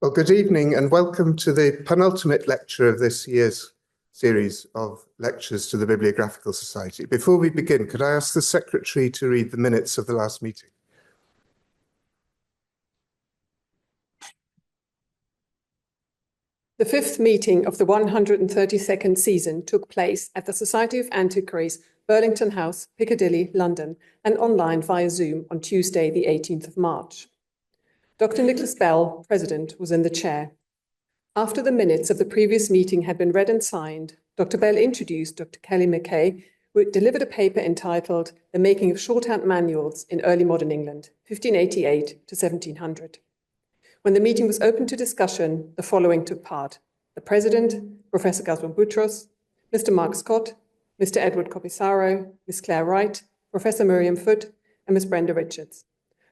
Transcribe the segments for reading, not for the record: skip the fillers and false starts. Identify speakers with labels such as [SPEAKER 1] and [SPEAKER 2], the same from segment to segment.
[SPEAKER 1] Well, good evening and welcome to the penultimate lecture of this year's series of lectures to the Bibliographical Society. Before we begin, could I ask the Secretary to read the minutes of the last meeting?
[SPEAKER 2] The fifth meeting of the 132nd season took place at the Society of Antiquaries, Burlington House, Piccadilly, London, and online via Zoom on Tuesday, the 18th of March. Dr. Nicholas Bell, President, was in the chair. After the minutes of the previous meeting had been read and signed, Dr. Bell introduced Dr. Kelly Mackay, who delivered a paper entitled The Making of Shorthand Manuals in Early Modern England, 1588 to 1700. When the meeting was open to discussion, the following took part: the President, Professor Gazwan Boutros, Mr. Mark Scott, Mr. Edward Copisaro, Ms. Claire Wright, Professor Miriam Foote, and Ms. Brenda Richards.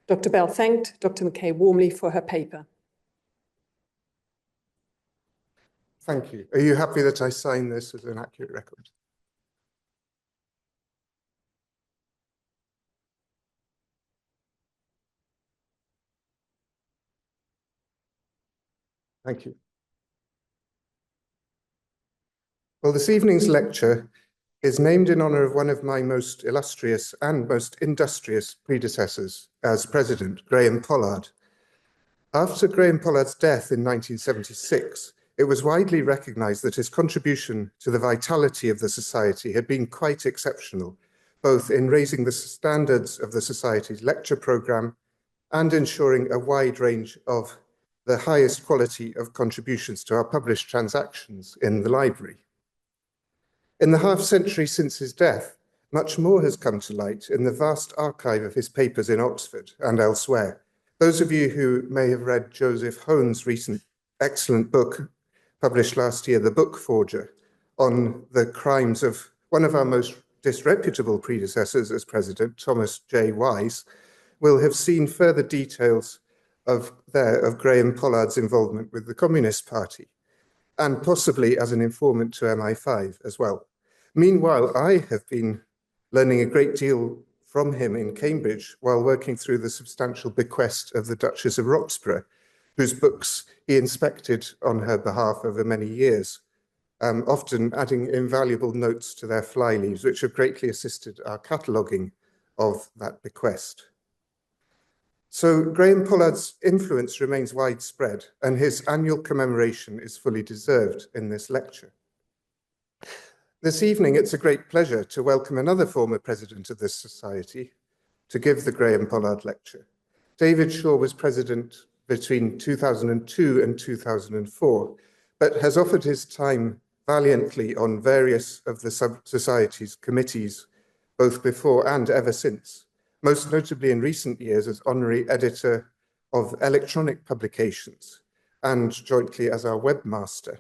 [SPEAKER 2] Dr. Bell thanked Dr. Mackay warmly for her paper.
[SPEAKER 1] Thank you. Are you happy that I sign this as an accurate record? Thank you. Well, this evening's lecture is named in honour of one of my most illustrious and most industrious predecessors as President, Graham Pollard. After Graham Pollard's death in 1976, it was widely recognised that his contribution to the vitality of the Society had been quite exceptional, both in raising the standards of the Society's lecture programme and ensuring a wide range of the highest quality of contributions to our published transactions in the library. In the half-century since his death, much more has come to light in the vast archive of his papers in Oxford and elsewhere. Those of you who may have read Joseph Hone's recent excellent book, published last year, The Book Forger, on the crimes of one of our most disreputable predecessors as president, Thomas J. Wise, will have seen further details of Graham Pollard's involvement with the Communist Party, and possibly as an informant to MI5 as well. Meanwhile, I have been learning a great deal from him in Cambridge while working through the substantial bequest of the Duchess of Roxburgh, whose books he inspected on her behalf over many years, often adding invaluable notes to their flyleaves, which have greatly assisted our cataloguing of that bequest. So Graham Pollard's influence remains widespread, and his annual commemoration is fully deserved in this lecture. This evening, it's a great pleasure to welcome another former president of this society to give the Graham Pollard lecture. David Shaw was president between 2002 and 2004, but has offered his time valiantly on various of the society's committees, both before and ever since, most notably in recent years as honorary editor of electronic publications and jointly as our webmaster.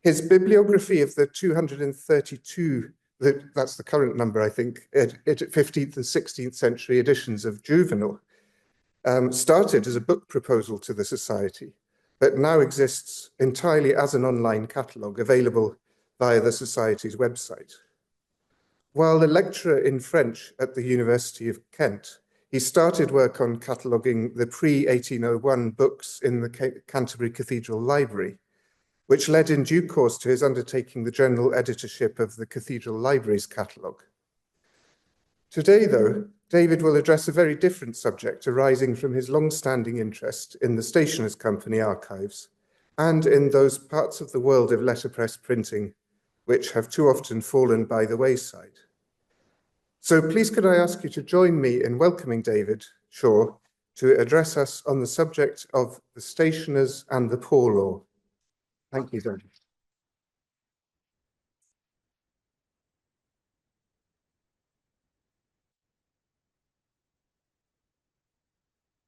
[SPEAKER 1] His bibliography of the 232, that's the current number, I think, 15th and 16th century editions of Juvenal, started as a book proposal to the Society, but now exists entirely as an online catalogue available via the Society's website. While a lecturer in French at the University of Kent, he started work on cataloguing the pre-1801 books in the Canterbury Cathedral Library, which led in due course to his undertaking the general editorship of the Cathedral Library's catalogue. Today, though, David will address a very different subject arising from his long-standing interest in the Stationers' Company archives and in those parts of the world of letterpress printing which have too often fallen by the wayside. So please could I ask you to join me in welcoming David Shaw to address us on the subject of the Stationers and the Poor Law. Thank you, David.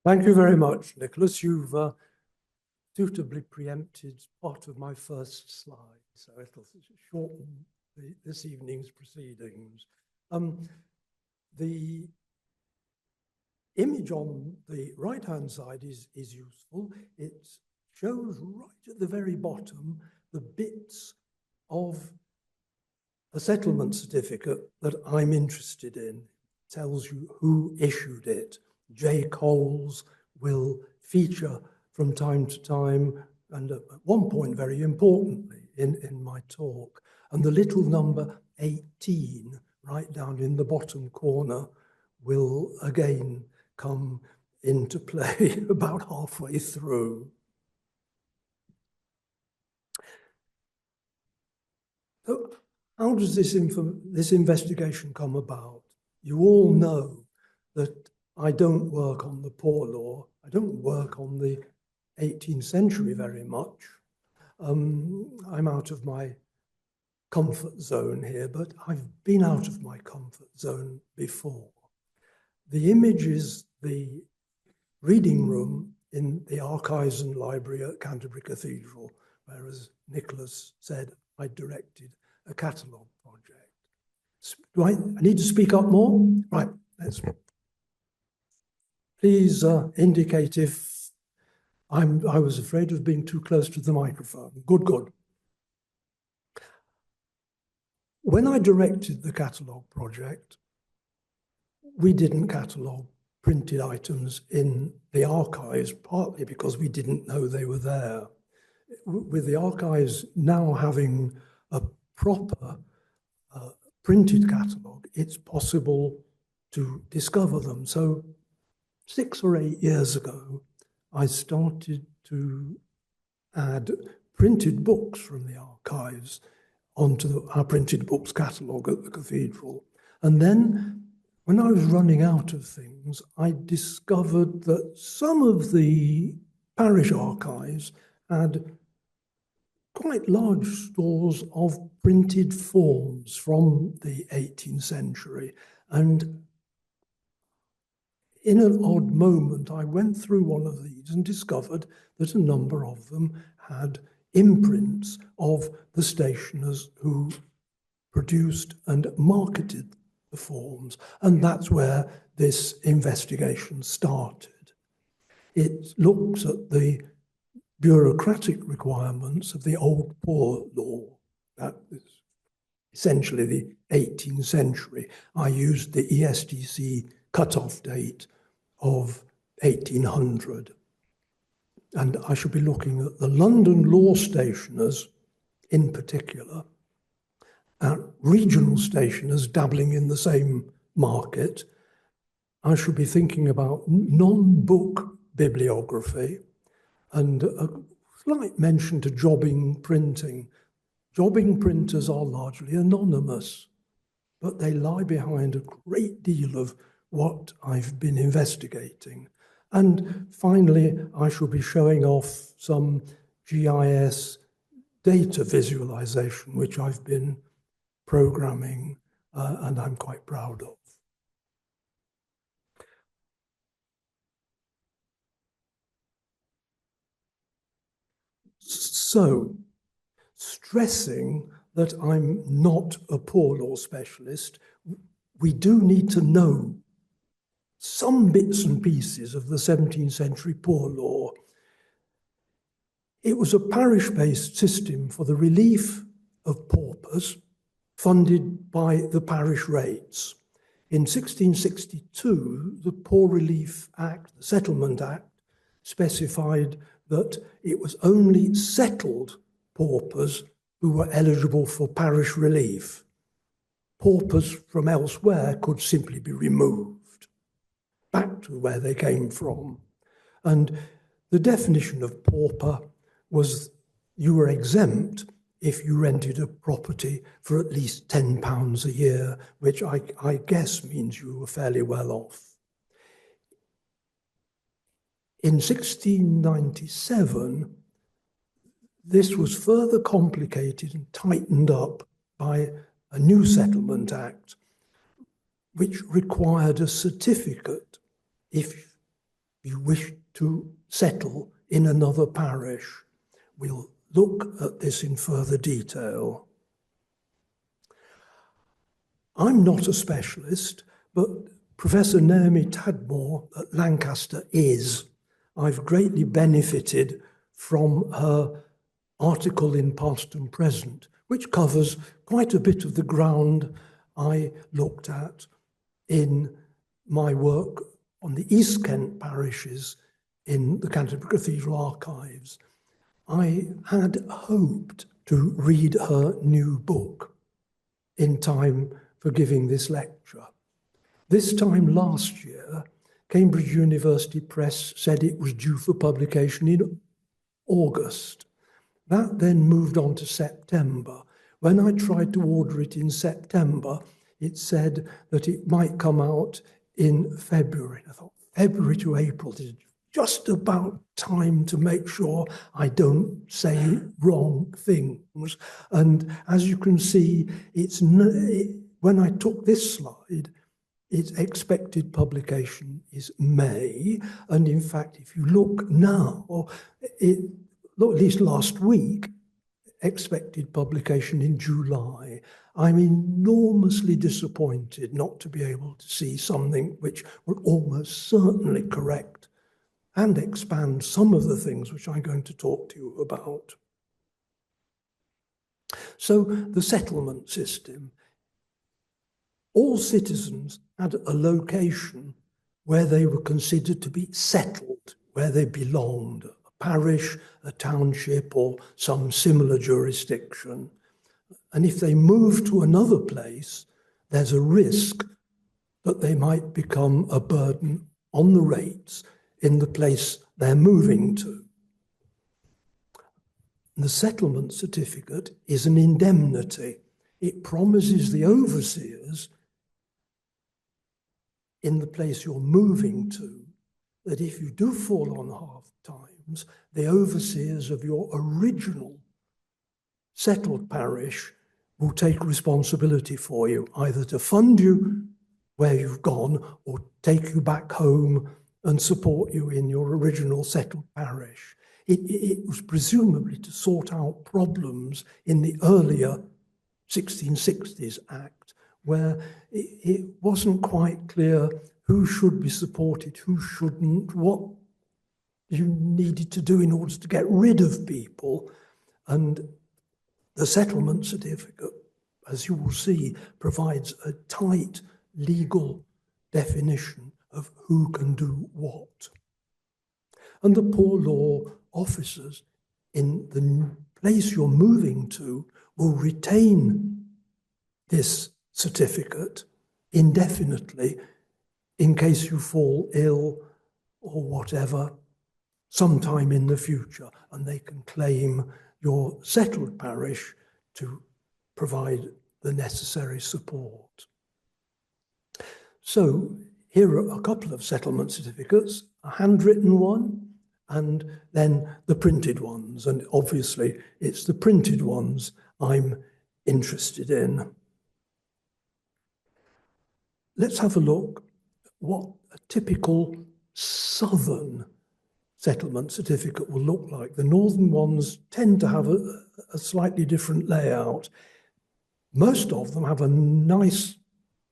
[SPEAKER 3] Thank you very much, Nicholas. You've suitably preempted part of my first slide, so it'll shorten this evening's proceedings. The image on the right-hand side is useful. It shows right at the very bottom the bits of a settlement certificate that I'm interested in. It tells you who issued it. J. Coles will feature from time to time, and at one point, very importantly, in my talk. And the little number 18, right down in the bottom corner, will again come into play about halfway through. So how does this investigation come about? You all know that I don't work on the poor law. I don't work on the 18th century very much. I'm out of my comfort zone here, but I've been out of my comfort zone before. The image is the reading room in the Archives and Library at Canterbury Cathedral, where, as Nicholas said, I directed a catalogue project. Do I need to speak up more? Right, please indicate if I was afraid of being too close to the microphone. Good, good. When I directed the catalogue project, we didn't catalogue printed items in the archives, partly because we didn't know they were there. With the archives now having a proper printed catalogue, it's possible to discover them. So 6 or 8 years ago, I started to add printed books from the archives onto our printed books catalogue at the cathedral. And then when I was running out of things, I discovered that some of the parish archives had quite large stores of printed forms from the 18th century. And in an odd moment, I went through one of these and discovered that a number of them had imprints of the stationers who produced and marketed the forms. And that's where this investigation started. It looks at the bureaucratic requirements of the old poor law. That is essentially the 18th century. I used the ESTC cutoff date of 1800. And I shall be looking at the London law stationers in particular, at regional stationers dabbling in the same market. I shall be thinking about non-book bibliography and a slight mention to jobbing printing. Jobbing printers are largely anonymous, but they lie behind a great deal of what I've been investigating. And finally, I shall be showing off some GIS data visualization, which I've been programming and I'm quite proud of. So, stressing that I'm not a poor law specialist, we do need to know some bits and pieces of the 17th century poor law. It was a parish-based system for the relief of paupers funded by the parish rates. In 1662, the Poor Relief Act, the Settlement Act, specified that it was only settled paupers who were eligible for parish relief. Paupers from elsewhere could simply be removed back to where they came from. And the definition of pauper was you were exempt if you rented a property for at least £10 a year, which I guess means you were fairly well off. In 1697, this was further complicated and tightened up by a new Settlement Act, which required a certificate if you wish to settle in another parish. We'll look at this in further detail. I'm not a specialist, but Professor Naomi Tadmore at Lancaster is. I've greatly benefited from her article in Past and Present, which covers quite a bit of the ground I looked at in my work on the East Kent parishes in the Canterbury Cathedral archives. I had hoped to read her new book in time for giving this lecture. This time last year, Cambridge University Press said it was due for publication in August. That then moved on to September. When I tried to order it in September, it said that it might come out in February. I thought, February to April is just about time to make sure I don't say wrong things. And as you can see, when I took this slide, its expected publication is May. And in fact, if you look now, at least last week, expected publication in July. I'm enormously disappointed not to be able to see something which will almost certainly correct and expand some of the things which I'm going to talk to you about. So the settlement system. All citizens had a location where they were considered to be settled, where they belonged, a parish, a township, or some similar jurisdiction. And if they move to another place, there's a risk that they might become a burden on the rates in the place they're moving to. And the settlement certificate is an indemnity. It promises the overseers in the place you're moving to that if you do fall on hard times, the overseers of your original settled parish will take responsibility for you, either to fund you where you've gone or take you back home and support you in your original settled parish. It was presumably to sort out problems in the earlier 1660s Act, where it wasn't quite clear who should be supported, who shouldn't, what you needed to do in order to get rid of people. And the settlement certificate, as you will see, provides a tight legal definition of who can do what. And the poor law officers in the place you're moving to will retain this certificate indefinitely in case you fall ill or whatever sometime in the future, and they can claim your settled parish to provide the necessary support. So here are a couple of settlement certificates, a handwritten one and then the printed ones. And obviously it's the printed ones I'm interested in. Let's have a look at what a typical southern settlement certificate will look like. The northern ones tend to have a slightly different layout. Most of them have a nice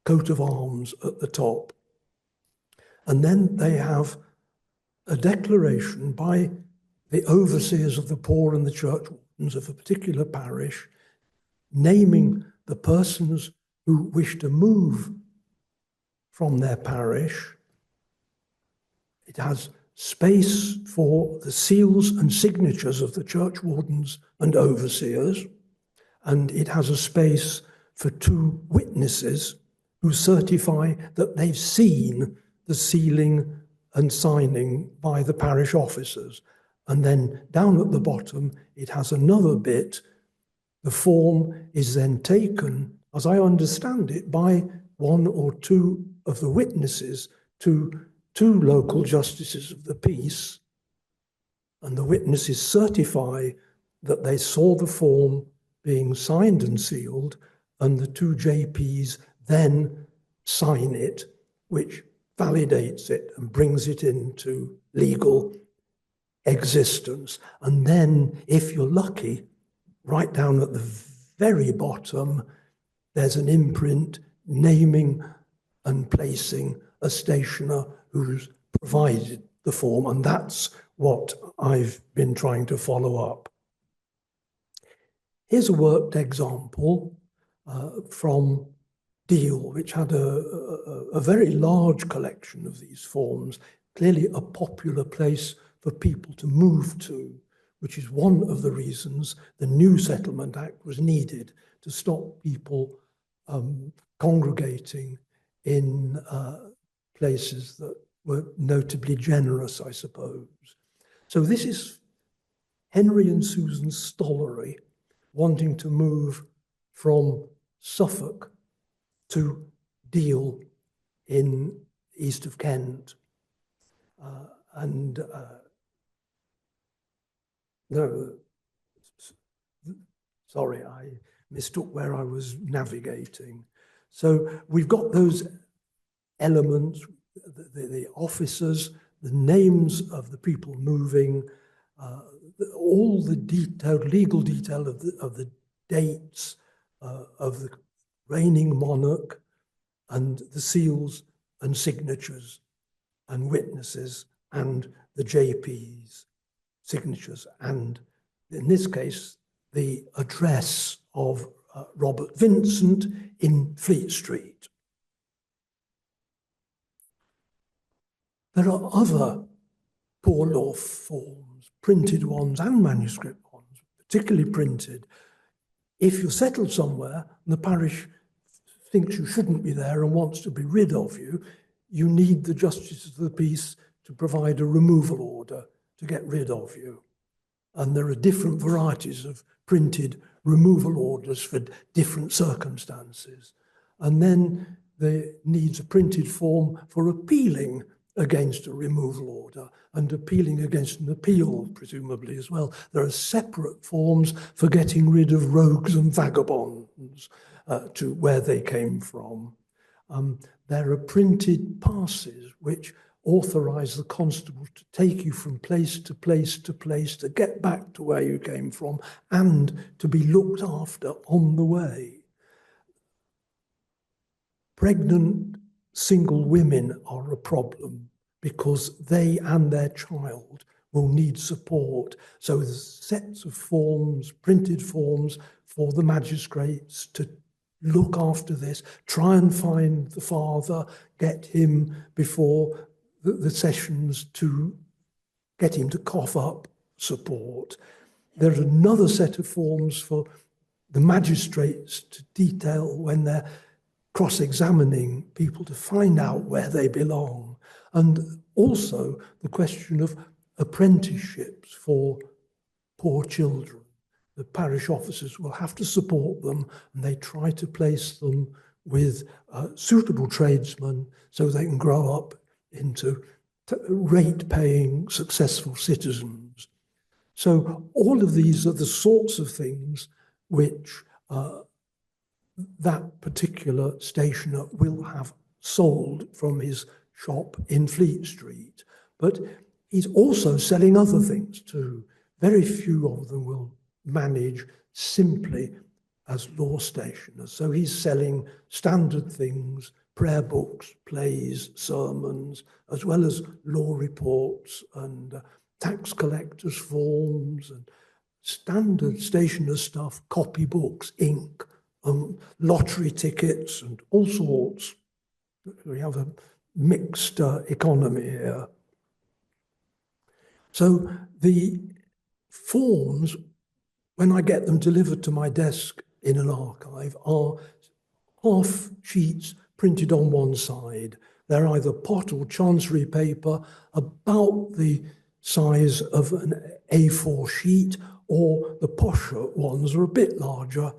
[SPEAKER 3] coat of arms at the top. And then they have a declaration by the overseers of the poor and the churchwardens of a particular parish, naming the persons who wish to move from their parish. It has space for the seals and signatures of the churchwardens and overseers, and it has a space for 2 witnesses who certify that they've seen the sealing and signing by the parish officers. And then down at the bottom, it has another bit. The form is then taken, as I understand it, by 1 or 2 of the witnesses to 2 local justices of the peace, and the witnesses certify that they saw the form being signed and sealed, and the 2 JPs then sign it, which validates it and brings it into legal existence. And then, if you're lucky, right down at the very bottom, there's an imprint naming and placing a stationer who's provided the form, and that's what I've been trying to follow up. Here's a worked example from Deal, which had a very large collection of these forms. clearly a popular place for people to move to, which is one of the reasons the new Settlement Act was needed to stop people congregating in places that were notably generous, I suppose. So this is Henry and Susan Stollery wanting to move from Suffolk to Deal in east of Kent. No, sorry, I mistook where I was navigating. So we've got those elements, the officers, the names of the people moving, all the detailed legal detail of the dates of the reigning monarch, and the seals and signatures and witnesses and the JP's signatures, and in this case, the address of Robert Vincent in Fleet Street. There are other poor law forms, printed ones and manuscript ones, particularly printed. If you're settled somewhere and the parish thinks you shouldn't be there and wants to be rid of you, you need the Justice of the Peace to provide a removal order to get rid of you. And there are different varieties of printed removal orders for different circumstances. And then there needs a printed form for appealing against a removal order and appealing against an appeal, presumably, as well. There are separate forms for getting rid of rogues and vagabonds to where they came from. There are printed passes which authorize the constable to take you from place to place to place to get back to where you came from and to be looked after on the way. Pregnant single women are a problem because they and their child will need support. So there's sets of forms, printed forms for the magistrates to look after this, try and find the father, get him before the sessions to get him to cough up support. There's another set of forms for the magistrates to detail when they're cross-examining people to find out where they belong. And also the question of apprenticeships for poor children. The parish officers will have to support them, and they try to place them with suitable tradesmen so they can grow up into rate-paying, successful citizens. So all of these are the sorts of things which that particular stationer will have sold from his shop in Fleet Street. But he's also selling other things too. Very few of them will manage simply as law stationers. So he's selling standard things, prayer books, plays, sermons, as well as law reports and tax collectors' forms and standard stationer stuff, copybooks, ink, lottery tickets and all sorts. We have a mixed economy here. So the forms, when I get them delivered to my desk in an archive, are half sheets printed on one side. They're either pot or chancery paper about the size of an A4 sheet, or the posher ones are a bit larger,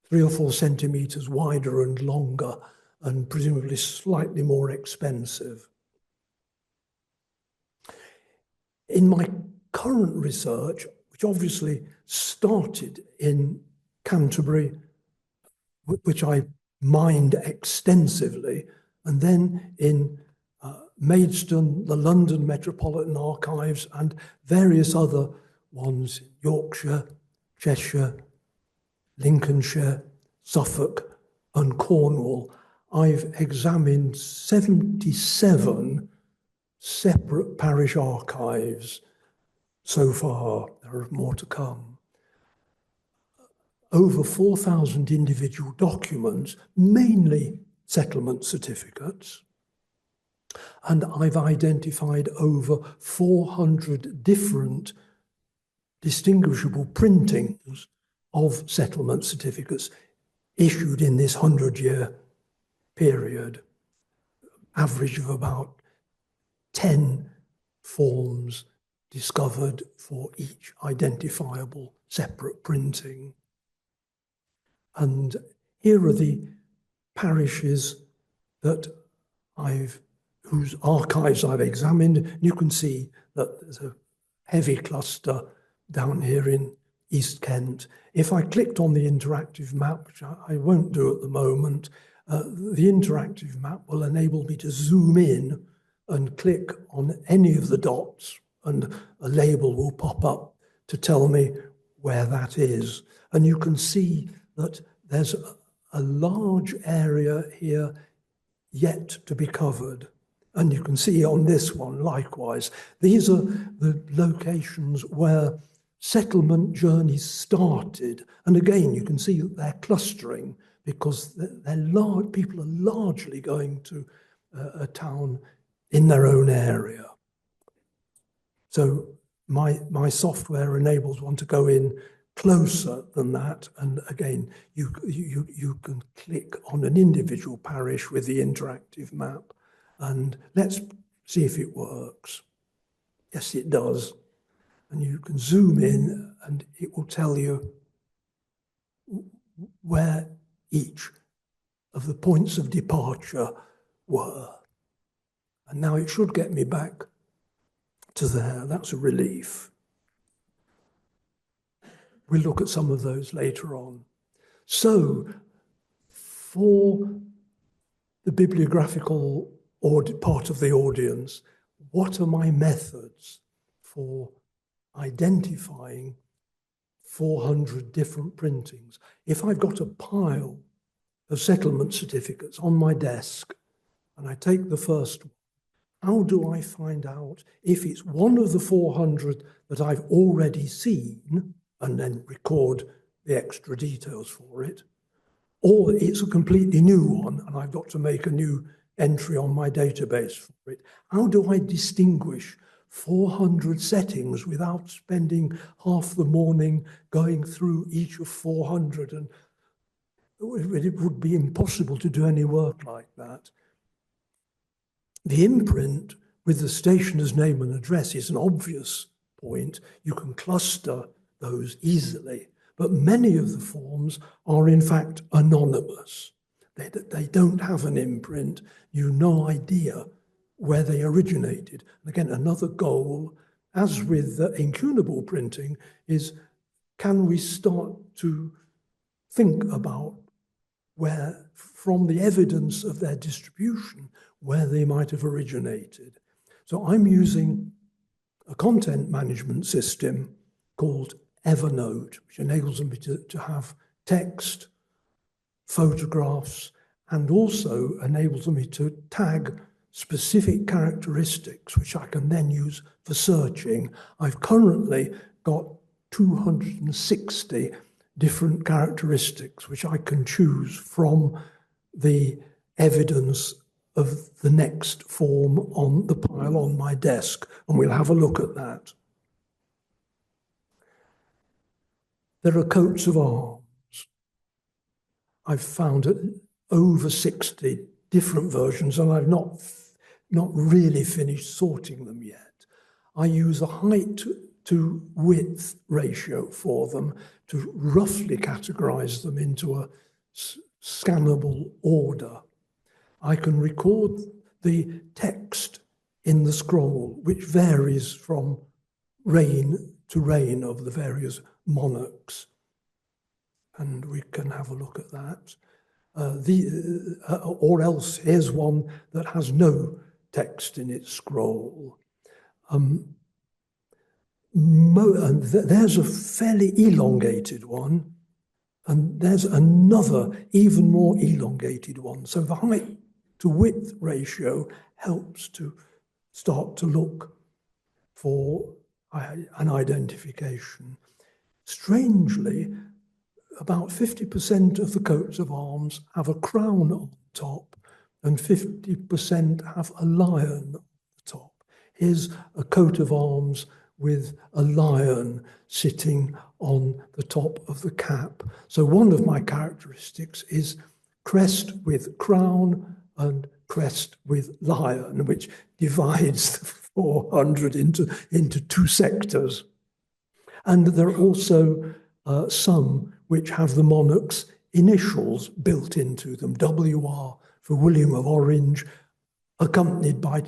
[SPEAKER 3] 3 or 4 centimetres wider and longer, and presumably slightly more expensive. In my current research, which obviously started in Canterbury, which I mined extensively, and then in Maidstone, the London Metropolitan Archives, and various other ones, Yorkshire, Cheshire, Lincolnshire, Suffolk, and Cornwall. I've examined 77 separate parish archives so far. There are more to come. Over 4,000 individual documents, mainly settlement certificates, And I've identified over 400 different distinguishable printings of settlement certificates issued in this 100-year period, average of about 10 forms discovered for each identifiable separate printing. And here are the parishes that whose archives I've examined. You can see that there's a heavy cluster down here in East Kent. If I clicked on the interactive map, which I won't do at the moment, the interactive map will enable me to zoom in and click on any of the dots, and a label will pop up to tell me where that is. And you can see that there's a large area here yet to be covered. And you can see on this one, likewise, these are the locations where settlement journeys started. And again, you can see that they're clustering because people are largely going to a town in their own area. So my software enables one to go in closer than that. And again, you can click on an individual parish with the interactive map. And let's see if it works. Yes, it does. And you can zoom in and it will tell you where each of the points of departure were. And now it should get me back to there. That's a relief. We'll look at some of those later on. So, for the bibliographical part of the audience, what are my methods for identifying 400 different printings? If I've got a pile of settlement certificates on my desk and I take the first one, how do I find out if it's one of the 400 that I've already seen and then record the extra details for it, or it's a completely new one and I've got to make a new entry on my database for it? How do I distinguish 400 settings without spending half the morning going through each of 400? And it would be impossible to do any work like that. The imprint with the stationer's name and address is an obvious point. You can cluster those easily, but many of the forms are in fact anonymous. They don't have an imprint. You've no idea where they originated. And again, another goal, as with incunable printing, is can we start to think about where, from the evidence of their distribution, where they might have originated. So I'm using a content management system called Evernote, which enables me to have text, photographs, and also enables me to tag specific characteristics, which I can then use for searching. I've currently got 260 different characteristics, which I can choose from the evidence of the next form on the pile on my desk, and we'll have a look at that. There are coats of arms. I've found over 60 different versions, and I've not really finished sorting them yet. I use a height to width ratio for them to roughly categorize them into a scannable order. I can record the text in the scroll, which varies from reign to reign of the various monarchs. And we can have a look at that. Or else, here's one that has no text in its scroll. And there's a fairly elongated one, and there's another even more elongated one. So the height to width ratio helps to start to look for an identification. Strangely, about 50% of the coats of arms have a crown on top, and 50% have a lion on the top. Here's a coat of arms with a lion sitting on the top of the cap. So one of my characteristics is crest with crown and crest with lion, which divides the 400 into two sectors. And there are also some which have the monarch's initials built into them, WR for William of Orange, accompanied by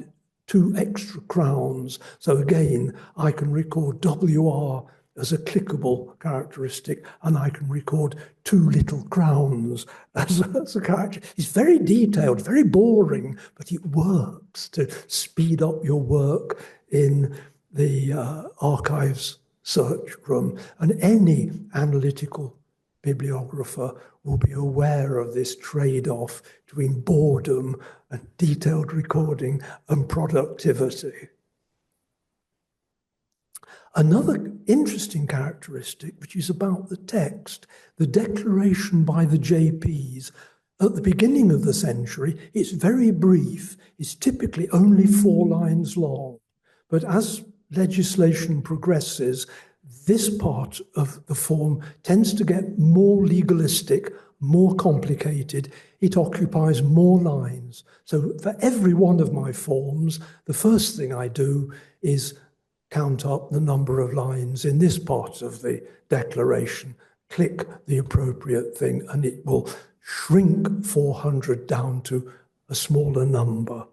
[SPEAKER 3] 2 extra crowns. So again, I can record WR as a clickable characteristic, and I can record 2 little crowns as a character. It's very detailed, very boring, but it works to speed up your work in the archives search room. And any analytical bibliographer will be aware of this trade-off between boredom and detailed recording and productivity. Another interesting characteristic, which is about the text, the declaration by the JPs at the beginning of the century, it's very brief. It's typically only 4 lines long. But as legislation progresses, this part of the form tends to get more legalistic, more complicated. It occupies more lines. So for every one of my forms, the first thing I do is count up the number of lines in this part of the declaration, click the appropriate thing, and it will shrink 400 down to a smaller number.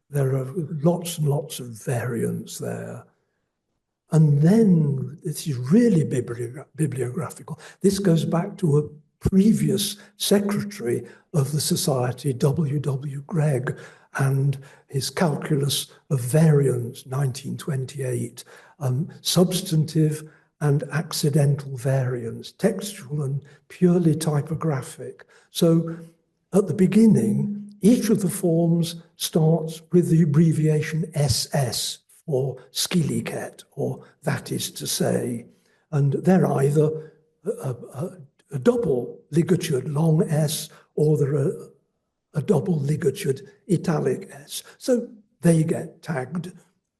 [SPEAKER 3] There are lots and lots of variants there. And then, this is really bibliographical. This goes back to a previous secretary of the Society, W. Gregg, and his Calculus of Variance, 1928, substantive and accidental variance, textual and purely typographic. So at the beginning, each of the forms starts with the abbreviation SS for skilliket, or that is to say, and they're either a double ligatured long S or they're a double ligatured italic S. So they get tagged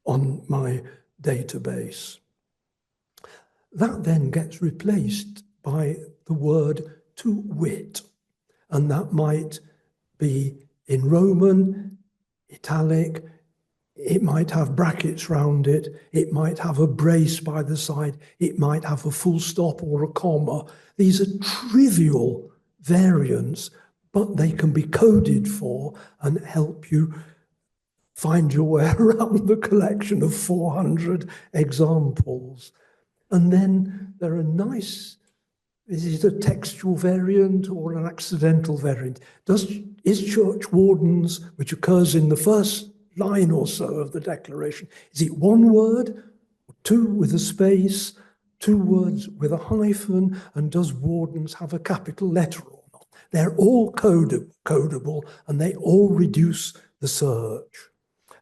[SPEAKER 3] on my database. That then gets replaced by the word to wit, and that might be in Roman, italic, it might have brackets round it, it might have a brace by the side, it might have a full stop or a comma. These are trivial variants, but they can be coded for and help you find your way around the collection of 400 examples. And then there are nice, is it a textual variant or an accidental variant? Is church wardens, which occurs in the first line or so of the declaration, is it 1 word, 2 with a space, 2 words with a hyphen, and does wardens have a capital letter or not? They're all codable, and they all reduce the search.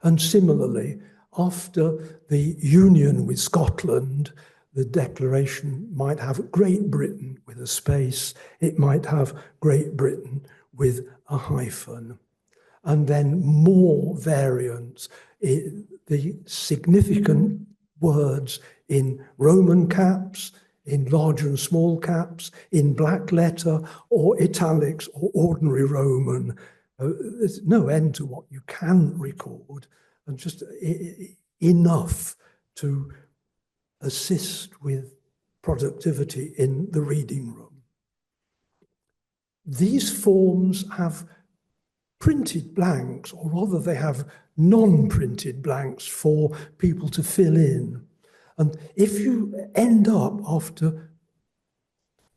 [SPEAKER 3] And similarly, after the union with Scotland, the declaration might have Great Britain with a space, it might have Great Britain with a hyphen. And then more variants, the significant words in Roman caps, in large and small caps, in black letter or italics or ordinary Roman. There's no end to what you can record, and just enough to assist with productivity in the reading room. These forms have printed blanks, or rather they have non-printed blanks for people to fill in. And if you end up, after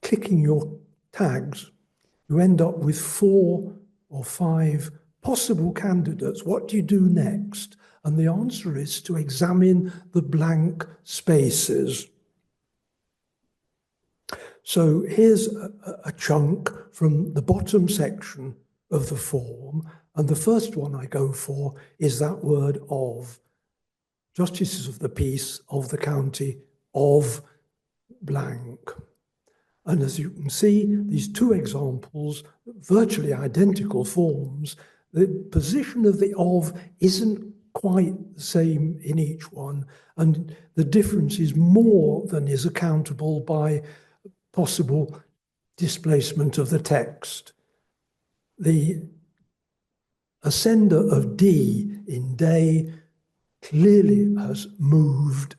[SPEAKER 3] clicking your tags, you end up with 4 or 5 possible candidates, what do you do next? And the answer is to examine the blank spaces. So here's a chunk from the bottom section of the form, and the first one I go for is that word of. Justices of the peace of the county of blank. And as you can see, these two examples, virtually identical forms, the position of the of isn't quite the same in each one, and the difference is more than is accountable by possible displacement of the text. The ascender of D in day clearly has moved.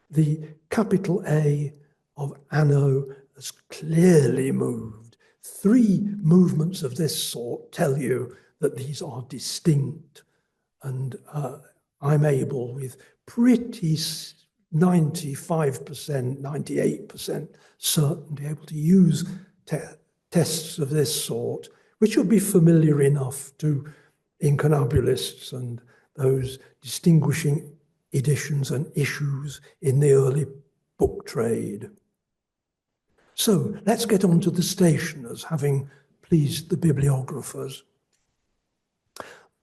[SPEAKER 3] The capital A of anno has clearly moved. Three movements of this sort tell you that these are distinct, and I'm able with pretty 95%, 98% certainty able to use tests of this sort, which would be familiar enough to incunabulists and those distinguishing editions and issues in the early book trade. So let's get on to the stationers, having pleased the bibliographers.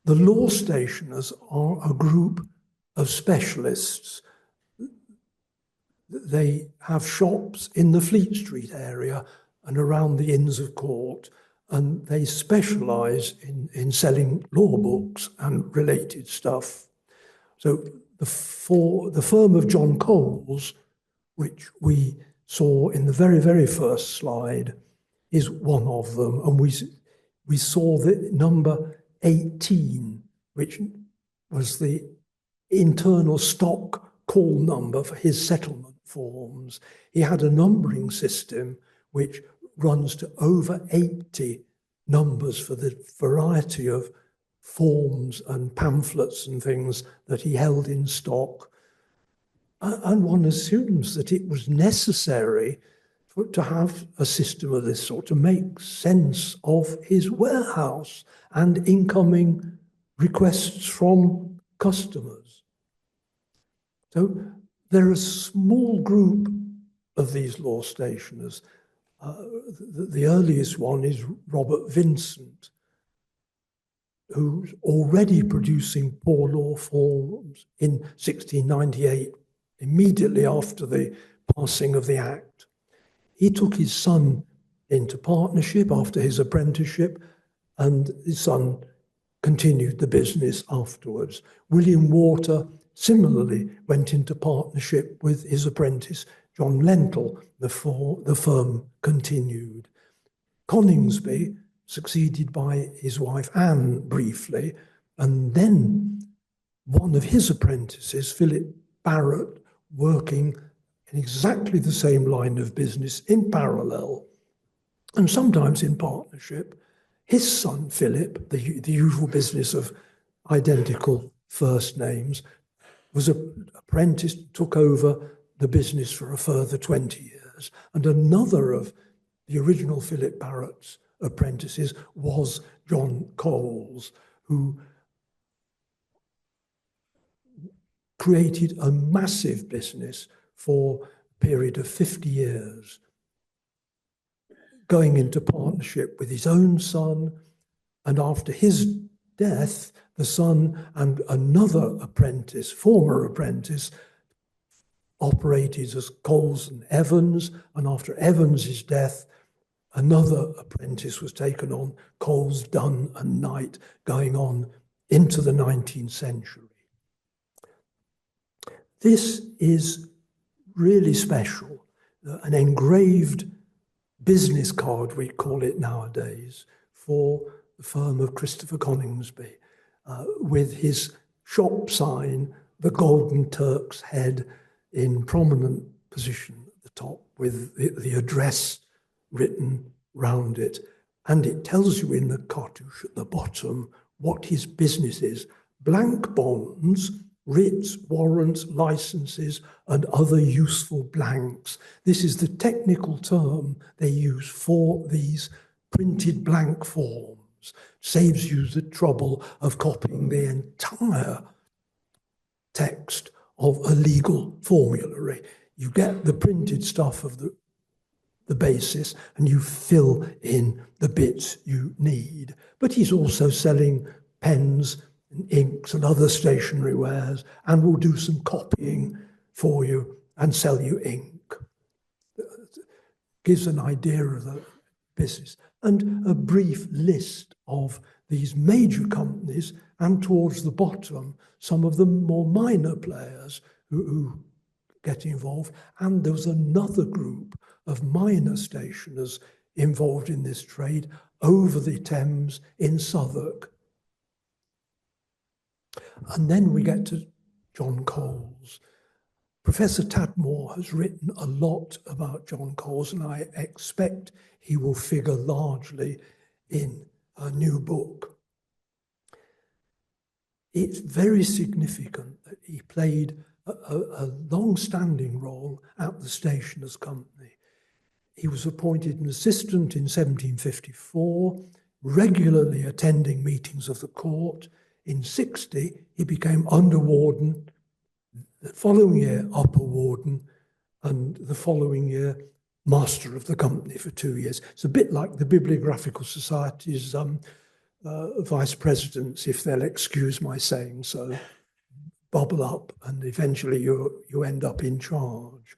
[SPEAKER 3] The law stationers are a group of specialists. They have shops in the Fleet Street area and around the Inns of Court, and they specialise in selling law books and related stuff. So the firm of John Coles, which we saw in the very, very first slide, is one of them. And we saw the number 18, which was the internal stock call number for his settlement forms. He had a numbering system which runs to over 80 numbers for the variety of forms and pamphlets and things that he held in stock. And one assumes that it was necessary to have a system of this sort to make sense of his warehouse and incoming requests from customers. So there are a small group of these law stationers. The earliest one is Robert Vincent, who's already producing poor law forms in 1698, immediately after the passing of the Act. He took his son into partnership after his apprenticeship, and his son continued the business afterwards. William Water similarly went into partnership with his apprentice, John Lentle. The firm continued. Coningsby succeeded by his wife Anne briefly, and then one of his apprentices, Philip Barrett, working in exactly the same line of business in parallel, and sometimes in partnership. His son, Philip, the usual business of identical first names, was an apprentice, took over the business for a further 20 years. And another of the original Philip Barrett's apprentices was John Coles, who created a massive business for a period of 50 years, going into partnership with his own son, and after his death, the son and another apprentice, former apprentice, operated as Coles and Evans, and after Evans's death, another apprentice was taken on, Coles, Dunn and Knight, going on into the 19th century. This is really special, an engraved business card, we call it nowadays, for the firm of Christopher Coningsby, with his shop sign, the Golden Turk's head, in prominent position at the top, with the address written round it. And it tells you in the cartouche at the bottom what his business is: blank bonds, writs, warrants, licenses, and other useful blanks. This is the technical term they use for these printed blank forms. Saves you the trouble of copying the entire text of a legal formulary. You get the printed stuff of the basis and you fill in the bits you need. But he's also selling pens and inks and other stationery wares, and will do some copying for you and sell you ink. gives an idea of the business, and a brief list of these major companies, and towards the bottom, some of the more minor players who get involved. And there was another group of minor stationers involved in this trade over the Thames in Southwark. And then we get to John Coles. Professor Tadmore has written a lot about John Coles, and I expect he will figure largely in a new book. It's very significant that he played a long-standing role at the Stationers' Company. He was appointed an assistant in 1754, regularly attending meetings of the court. In 60, he became under warden, the following year upper warden, and the following year master of the company for 2 years. It's a bit like the Bibliographical Society's vice presidents, if they'll excuse my saying so, bubble up, and eventually you end up in charge.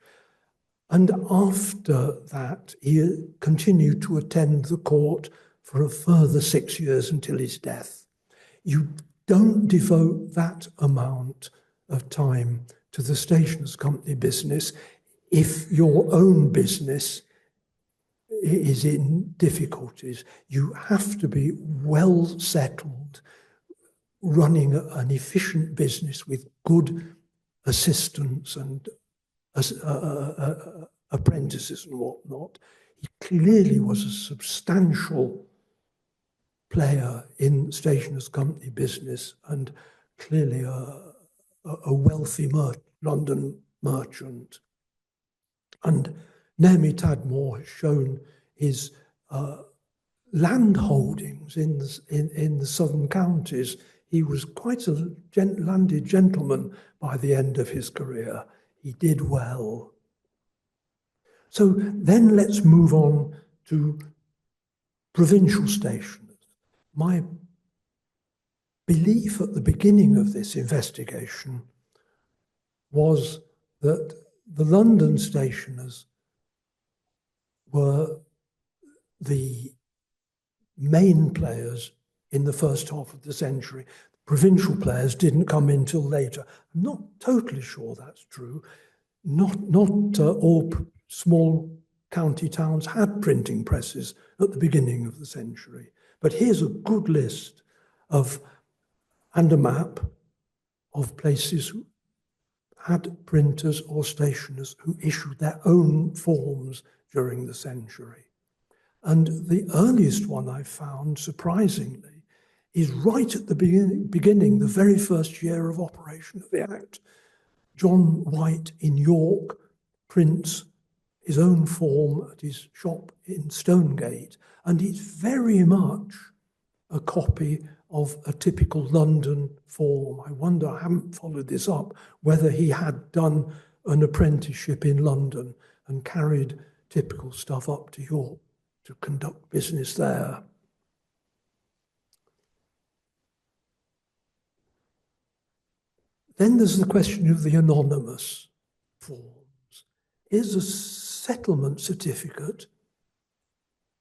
[SPEAKER 3] And after that, he continued to attend the court for a further 6 years until his death. You don't devote that amount of time to the Stationers' Company business if your own business is in difficulties. You have to be well settled, running an efficient business with good assistants and apprentices and whatnot. He clearly was a substantial player in Stationers' Company business, and clearly a wealthy London merchant. And Naomi Tadmore has shown his land holdings in the southern counties. He was quite a landed gentleman by the end of his career. He did well. So then let's move on to provincial stationers. My belief at the beginning of this investigation was that the London stationers were the main players in the first half of the century. Provincial players didn't come in till later. I'm not totally sure that's true. Not all small county towns had printing presses at the beginning of the century. But here's a good list of, and a map of places who had printers or stationers who issued their own forms during the century. And the earliest one I found, surprisingly, is right at the beginning, the very first year of operation of the Act. John White in York prints his own form at his shop in Stonegate, and it's very much a copy of a typical London form. I wonder, I haven't followed this up, whether he had done an apprenticeship in London and carried typical stuff up to York to conduct business there. Then there's the question of the anonymous forms. Is a settlement certificate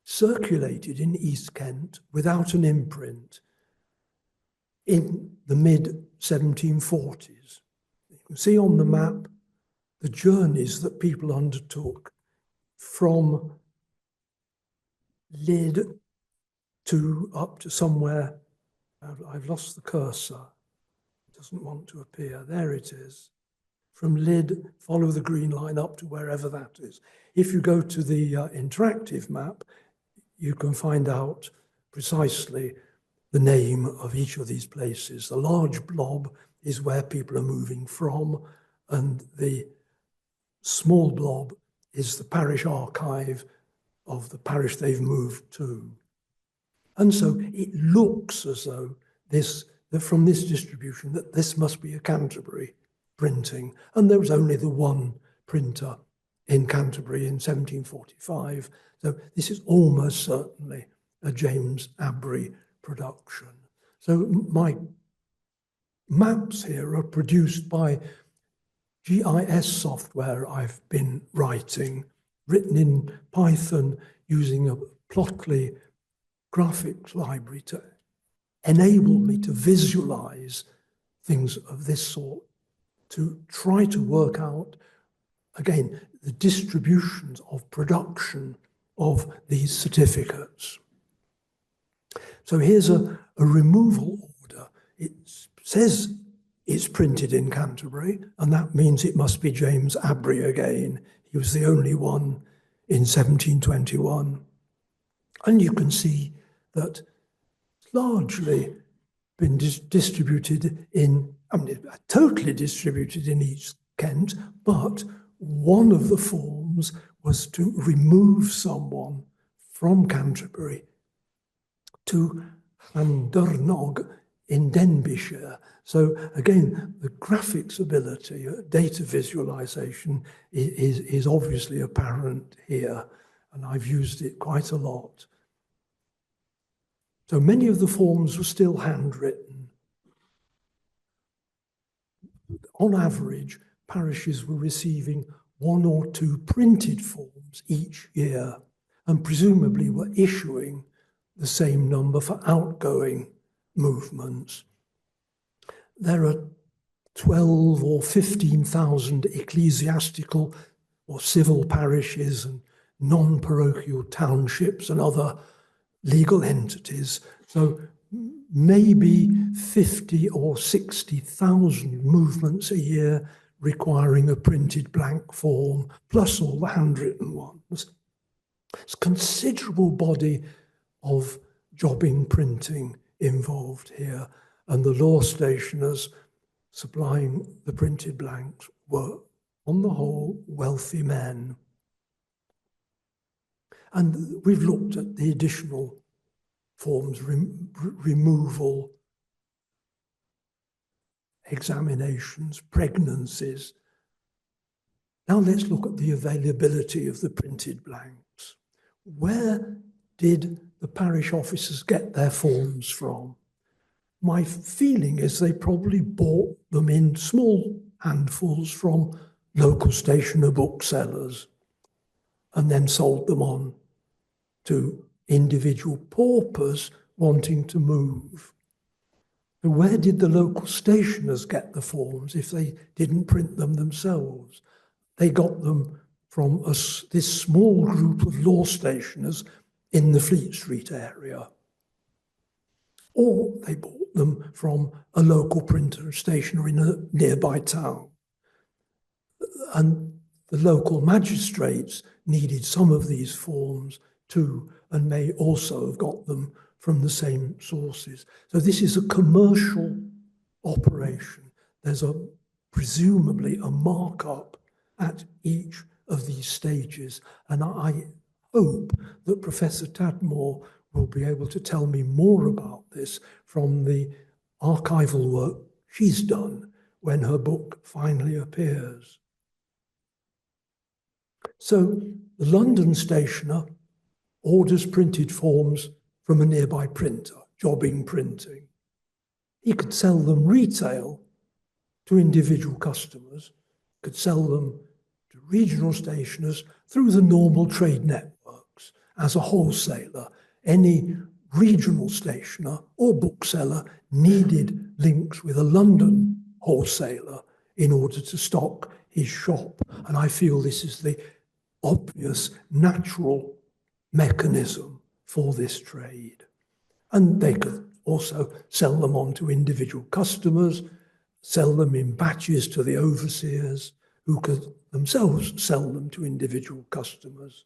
[SPEAKER 3] circulated in East Kent without an imprint in the mid-1740s? You can see on the map the journeys that people undertook from Lydd to up to somewhere. I've lost the cursor. It doesn't want to appear. There it is. From Lydd, follow the green line up to wherever that is. If you go to the interactive map, you can find out precisely the name of each of these places. The large blob is where people are moving from, and the small blob is the parish archive of the parish they've moved to. And so it looks as though from this distribution that this must be a Canterbury printing, and there was only the one printer in Canterbury in 1745. So this is almost certainly a James Abry production. So my maps here are produced by GIS software I've been writing written in Python using a Plotly graphics library to enable me to visualize things of this sort, to try to work out, again, the distributions of production of these certificates. So here's a removal order. It says it's printed in Canterbury, and that means it must be James Abry again. He was the only one in 1721. And you can see that it's largely been distributed in, totally distributed in East Kent, but one of the forms was to remove someone from Canterbury to Llandurnog in Denbighshire. So again, the graphics ability, data visualization is obviously apparent here, and I've used it quite a lot. So many of the forms were still handwritten. On average, parishes were receiving 1 or 2 printed forms each year, and presumably were issuing the same number for outgoing movements. There are 12 or 15,000 ecclesiastical or civil parishes and non-parochial townships and other legal entities. So maybe 50 or 60,000 movements a year requiring a printed blank form, plus all the handwritten ones. It's a considerable body of jobbing printing involved here, and the law stationers supplying the printed blanks were, on the whole, wealthy men. And we've looked at the additional forms, removal, examinations, pregnancies. Now let's look at the availability of the printed blanks. Where did the parish officers get their forms from? My feeling is they probably bought them in small handfuls from local stationer booksellers and then sold them on to individual paupers wanting to move. And where did the local stationers get the forms if they didn't print them themselves? They got them from this small group of law stationers in the Fleet Street area. Or they bought them from a local printer stationer in a nearby town. And the local magistrates needed some of these forms too, and may also have got them from the same sources. So this is a commercial operation. There's presumably a markup at each of these stages. And I hope that Professor Tadmore will be able to tell me more about this from the archival work she's done when her book finally appears. So the London stationer orders printed forms from a nearby printer, jobbing printing. He could sell them retail to individual customers, could sell them to regional stationers through the normal trade networks as a wholesaler. Any regional stationer or bookseller needed links with a London wholesaler in order to stock his shop. And I feel this is the obvious, natural mechanism for this trade. And they could also sell them on to individual customers, sell them in batches to the overseers, who could themselves sell them to individual customers.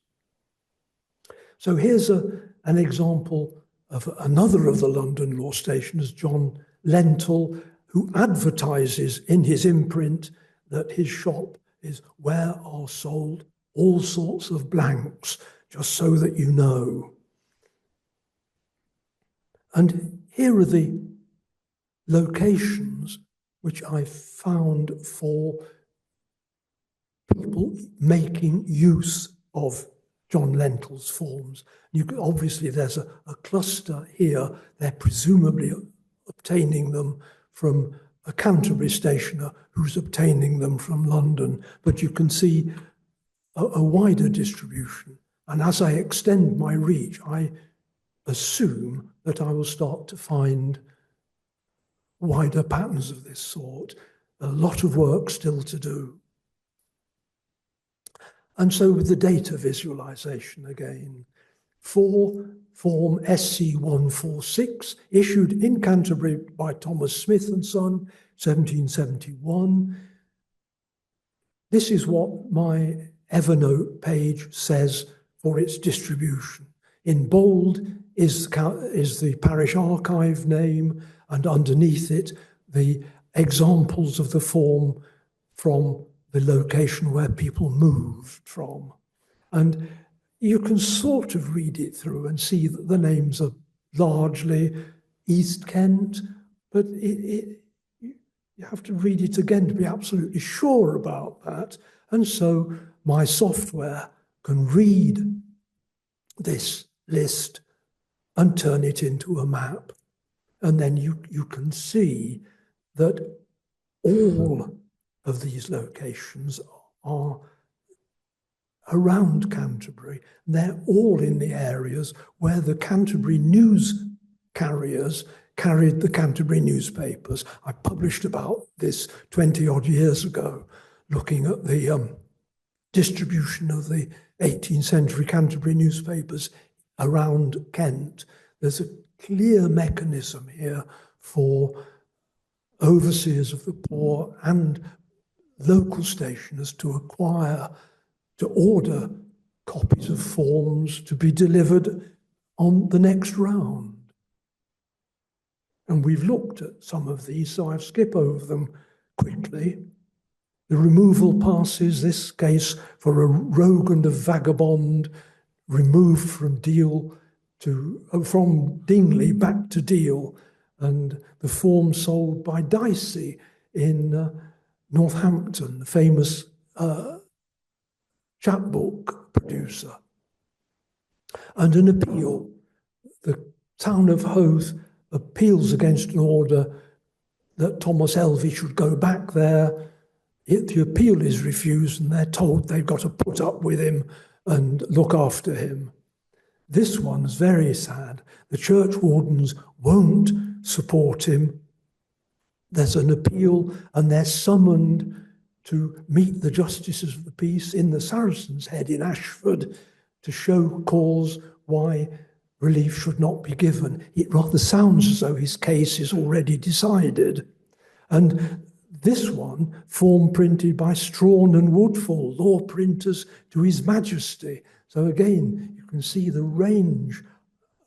[SPEAKER 3] So here's an example of another of the London law stationers, John Lentle, who advertises in his imprint that his shop is where are sold all sorts of blanks, just so that you know. And here are the locations which I found for people making use of John Lentle's forms. Obviously, there's a cluster here. They're presumably obtaining them from a Canterbury stationer who's obtaining them from London. But you can see a wider distribution. And as I extend my reach, I assume that I will start to find wider patterns of this sort. A lot of work still to do. And so with the data visualization again, for Form SC146, issued in Canterbury by Thomas Smith and Son, 1771. This is what my Evernote page says for its distribution. In bold is the parish archive name, and underneath it, the examples of the form from the location where people moved from. And you can sort of read it through and see that the names are largely East Kent, but you have to read it again to be absolutely sure about that. And so my software can read this list and turn it into a map. And then you can see that all of these locations are around Canterbury. They're all in the areas where the Canterbury news carriers carried the Canterbury newspapers. I published about this 20 odd years ago, looking at the distribution of the 18th century Canterbury newspapers around Kent. There's a clear mechanism here for overseers of the poor and local stationers to acquire, to order copies of forms to be delivered on the next round. And we've looked at some of these, so I'll skip over them quickly. The removal passes, this case for a rogue and a vagabond removed from from Dingley back to Deal, and the form sold by Dicey in Northampton, the famous chapbook producer. And an appeal. The town of Howth appeals against an order that Thomas Elvey should go back there. The appeal is refused, and they're told they've got to put up with him and look after him. This one's very sad. The church wardens won't support him. There's an appeal, and they're summoned to meet the justices of the peace in the Saracen's Head in Ashford to show cause why relief should not be given. It rather sounds as though his case is already decided. And this one, form printed by Strawn and Woodfall, law printers to His Majesty. So again, you can see the range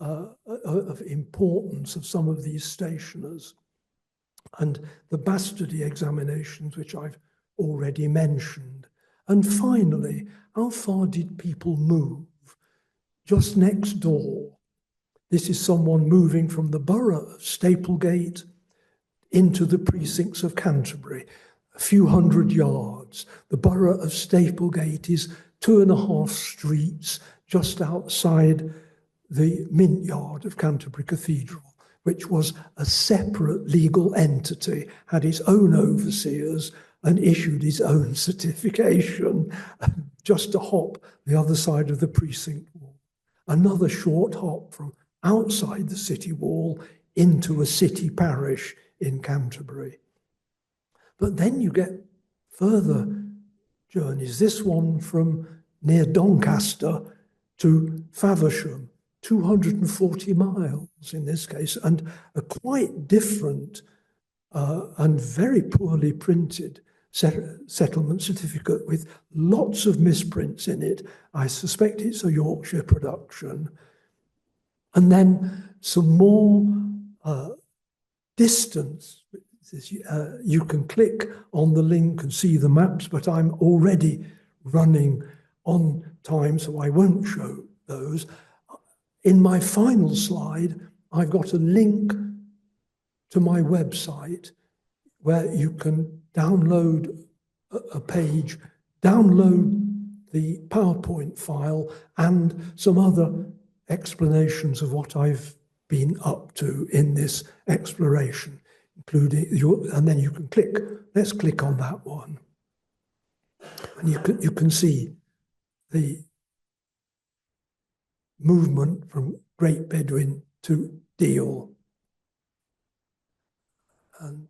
[SPEAKER 3] of importance of some of these stationers. And the bastardy examinations, which I've already mentioned. And finally, how far did people move? Just next door, this is someone moving from the borough of Staplegate into the precincts of Canterbury, a few hundred yards. The borough of Staplegate is 2.5 streets just outside the Mint Yard of Canterbury Cathedral, which was a separate legal entity, had its own overseers and issued its own certification, just a hop the other side of the precinct wall. Another short hop from outside the city wall into a city parish in Canterbury. But then you get further journeys. This one from near Doncaster to Faversham, 240 miles in this case, and a quite different and very poorly printed settlement certificate with lots of misprints in it. I suspect it's a Yorkshire production. And then some more distance. You can click on the link and see the maps, but I'm already running on time, so I won't show those. In my final slide, I've got a link to my website where you can download a page, download the PowerPoint file and some other explanations of what I've been up to in this exploration, including and then you can click, let's click on that one. And you can see the movement from Great Bedouin to Deal. And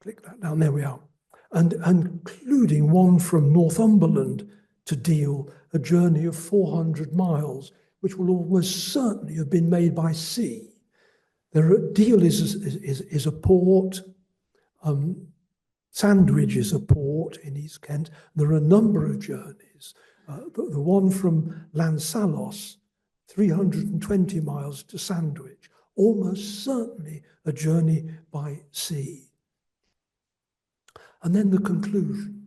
[SPEAKER 3] click that down, there we are. And including one from Northumberland to Deal, a journey of 400 miles, which will almost certainly have been made by sea. Deal is a port, Sandwich is a port in East Kent. There are a number of journeys. The one from Lansalos, 320 miles to Sandwich, almost certainly a journey by sea. And then the conclusion.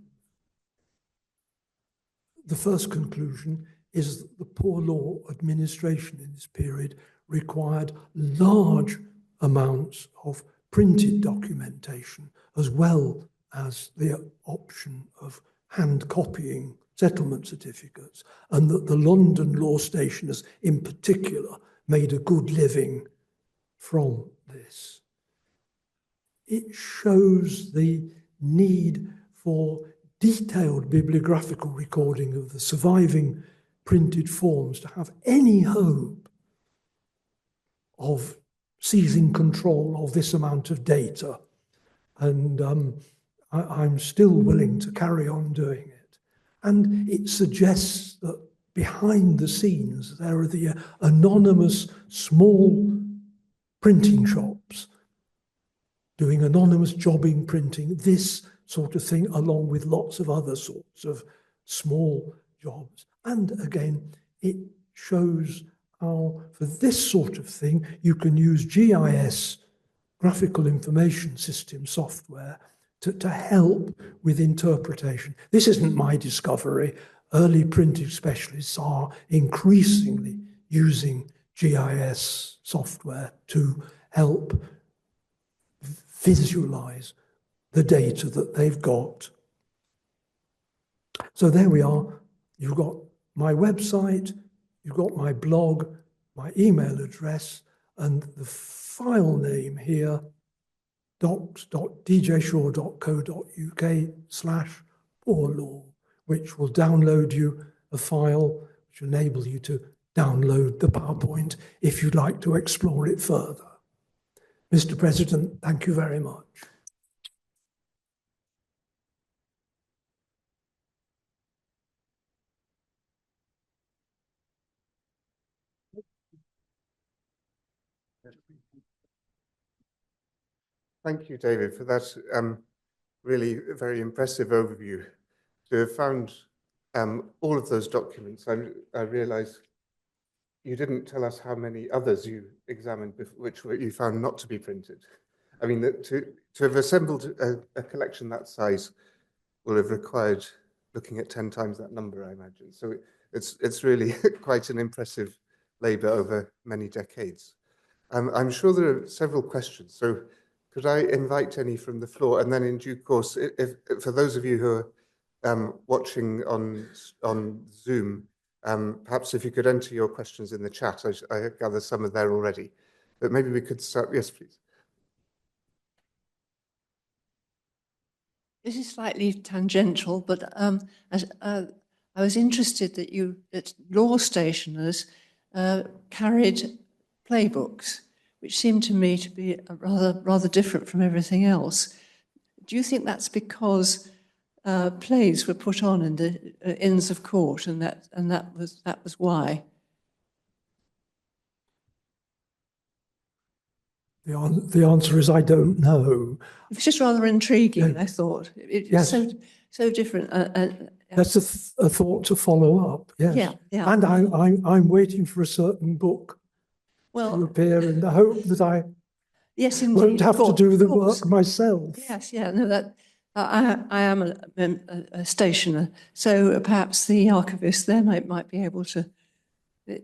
[SPEAKER 3] The first conclusion is that the poor law administration in this period required large amounts of printed documentation, as well as the option of hand copying settlement certificates, and that the London law stationers in particular made a good living from this. It shows the need for detailed bibliographical recording of the surviving printed forms to have any hope of seizing control of this amount of data. And I'm still willing to carry on doing it. And it suggests that behind the scenes, there are the anonymous small printing shops doing anonymous jobbing printing, this sort of thing, along with lots of other sorts of small jobs. And again, it shows how, for this sort of thing, you can use GIS, Graphical Information System software, to help with interpretation. This isn't my discovery. Early printing specialists are increasingly using GIS software to help visualize the data that they've got. So there we are. You've got my website, you've got my blog, my email address, and the file name here, docs.djshaw.co.uk/poorlaw, which will download you a file which will enable you to download the PowerPoint if you'd like to explore it further. Mr. President, thank you very much.
[SPEAKER 1] Thank you, David, for that really very impressive overview. To have found all of those documents, I realise you didn't tell us how many others you examined, which you found not to be printed. I mean, to have assembled a collection that size will have required looking at 10 times that number, I imagine. So it's really quite an impressive labour over many decades. I'm sure there are several questions. So could I invite any from the floor? And then in due course, if for those of you who are watching on Zoom, perhaps if you could enter your questions in the chat. I gather some are there already. But maybe we could start. Yes, please.
[SPEAKER 4] This is slightly tangential, but I was interested that law stationers carried playbooks, which seemed to me to be rather different from everything else. Do you think that's because plays were put on in the Inns of Court, and that was why?
[SPEAKER 3] The answer is I don't know.
[SPEAKER 4] It's just rather intriguing.
[SPEAKER 3] Yeah.
[SPEAKER 4] I thought
[SPEAKER 3] Yes.
[SPEAKER 4] it's so different.
[SPEAKER 3] That's a thought to follow up. Yes.
[SPEAKER 4] Yeah.
[SPEAKER 3] And I'm waiting for a certain book to appear in the hope that I
[SPEAKER 4] yes, indeed,
[SPEAKER 3] won't have to do the work myself.
[SPEAKER 4] Yes, yeah, no, that I am a stationer, so perhaps the archivist there might be able to.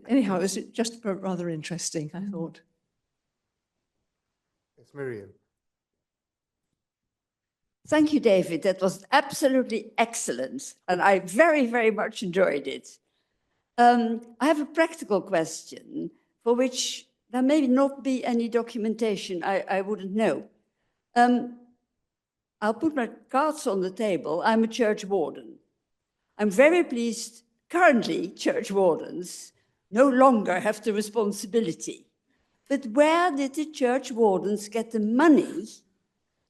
[SPEAKER 4] Anyhow, it was just rather interesting, I thought.
[SPEAKER 1] Yes, Miriam.
[SPEAKER 5] Thank you, David. That was absolutely excellent, and I very, very much enjoyed it. I have a practical question for which there may not be any documentation. I wouldn't know. I'll put my cards on the table. I'm a church warden. I'm very pleased currently church wardens no longer have the responsibility. But where did the church wardens get the money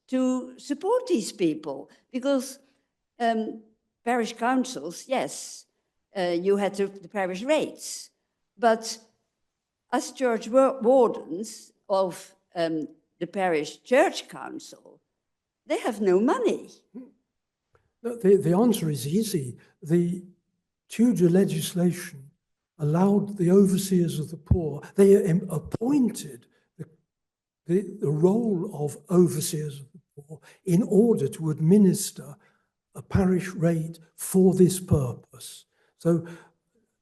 [SPEAKER 5] to support these people? Because parish councils, yes, you had the parish rates, but as church wardens of the parish church council, they have no money.
[SPEAKER 3] The answer is easy. The Tudor legislation allowed the overseers of the poor, they appointed the role of overseers of the poor in order to administer a parish rate for this purpose. So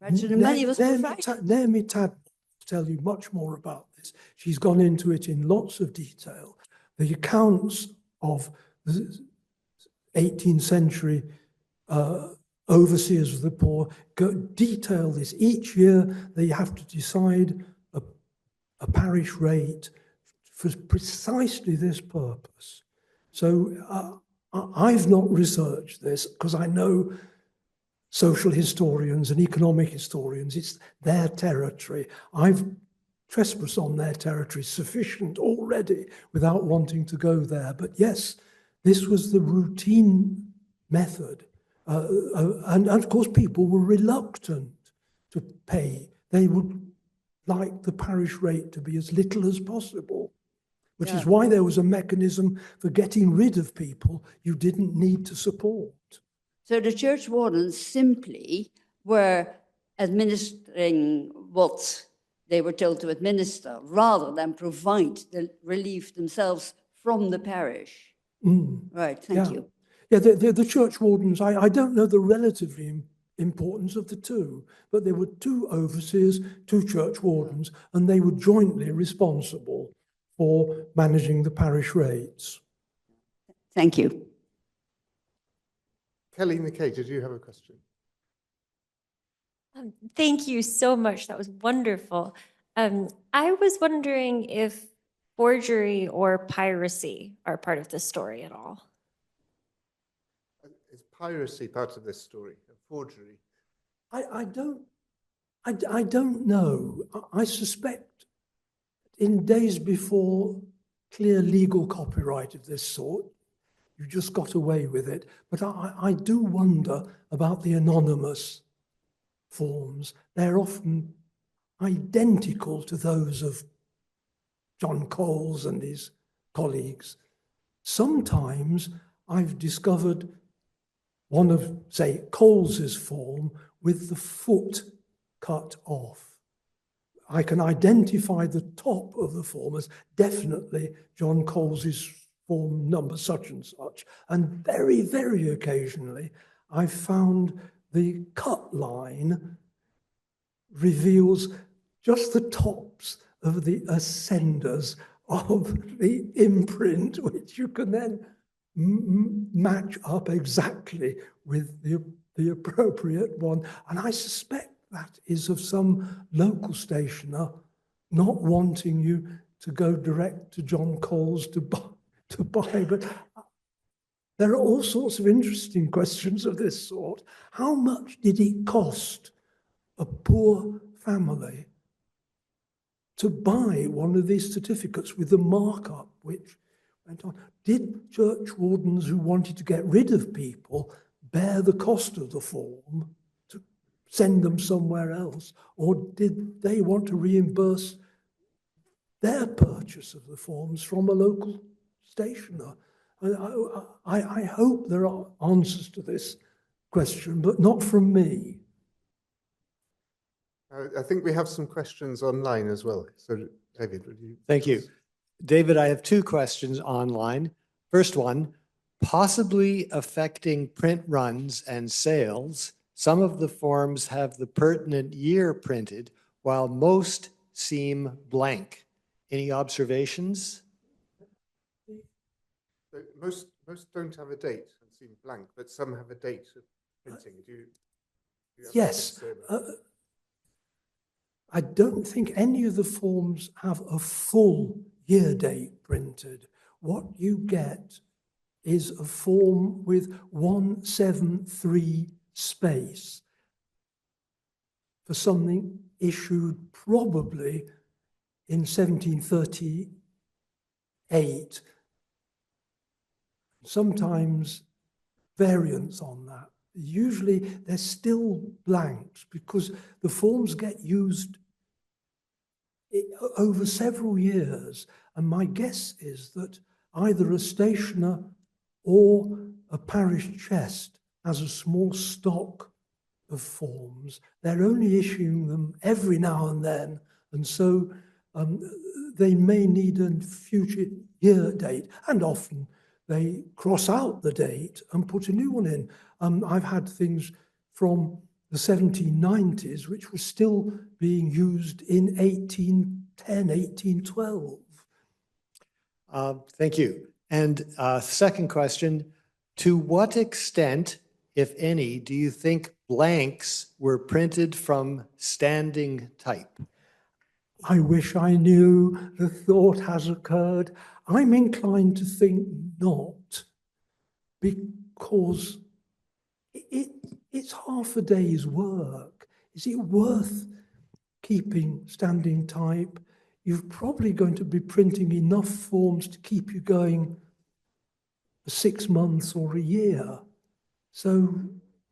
[SPEAKER 5] The money was provided.
[SPEAKER 3] Naomi Tad will tell you much more about this. She's gone into it in lots of detail. The accounts of the 18th century overseers of the poor detail this. Each year they have to decide a parish rate for precisely this purpose. So I've not researched this because I know social historians and economic historians, it's their territory. I've trespassed on their territory sufficient already without wanting to go there. But yes, this was the routine method. And of course, people were reluctant to pay. They would like the parish rate to be as little as possible, which is why there was a mechanism for getting rid of people you didn't need to support.
[SPEAKER 5] So the church wardens simply were administering what they were told to administer rather than provide the relief themselves from the parish. Right, thank you.
[SPEAKER 3] Yeah, the church wardens, I don't know the relative importance of the two, but there were two overseers, two church wardens, and they were jointly responsible for managing the parish rates.
[SPEAKER 5] Thank you.
[SPEAKER 1] Kelly McKay, did you have a question?
[SPEAKER 6] Thank you so much. That was wonderful. I was wondering if forgery or piracy are part of this story at all.
[SPEAKER 1] Is piracy part of this story, forgery?
[SPEAKER 3] I don't know. I suspect in days before clear legal copyright of this sort, you just got away with it. But I do wonder about the anonymous forms. They're often identical to those of John Coles and his colleagues. Sometimes I've discovered one of, say, Coles's form with the foot cut off. I can identify the top of the form as definitely John Coles's form number such and such. And very, very occasionally, I've found the cut line reveals just the tops of the ascenders of the imprint, which you can then match up exactly with the appropriate one. And I suspect that is of some local stationer not wanting you to go direct to John Coles to buy. But there are all sorts of interesting questions of this sort. How much did it cost a poor family to buy one of these certificates with the markup which went on? Did church wardens who wanted to get rid of people bear the cost of the form to send them somewhere else? Or did they want to reimburse their purchase of the forms from a local stationer? I hope there are answers to this question, but not from me.
[SPEAKER 1] I think we have some questions online as well. So, David, would you?
[SPEAKER 7] Thank you. David, I have two questions online. First one, possibly affecting print runs and sales, some of the forms have the pertinent year printed, while most seem blank. Any observations?
[SPEAKER 1] Most don't have a date and seem blank, but some have a date of printing. Do you
[SPEAKER 3] Yes. I don't think any of the forms have a full year date printed. What you get is a form with 173 space for something issued probably in 1738. Sometimes variants on that. Usually they're still blanks because the forms get used over several years. And my guess is that either a stationer or a parish chest has a small stock of forms. They're only issuing them every now and then. And so they may need a future year date, and often they cross out the date and put a new one in. I've had things from the 1790s, which were still being used in 1810, 1812.
[SPEAKER 7] Thank you. And second question, to what extent, if any, do you think blanks were printed from standing type?
[SPEAKER 3] I wish I knew. The thought has occurred. I'm inclined to think not, because it's half a day's work. Is it worth keeping standing type? You're probably going to be printing enough forms to keep you going for 6 months or a year. So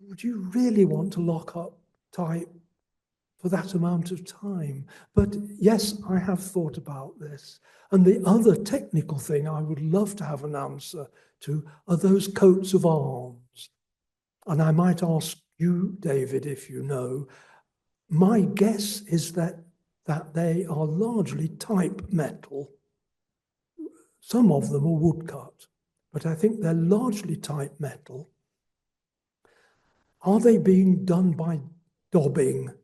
[SPEAKER 3] would you really want to lock up type for that amount of time? But yes, I have thought about this. And the other technical thing I would love to have an answer to are those coats of arms. And I might ask you, David, if you know. My guess is that they are largely type metal. Some of them are woodcut, but I think they're largely type metal. Are they being done by daubing,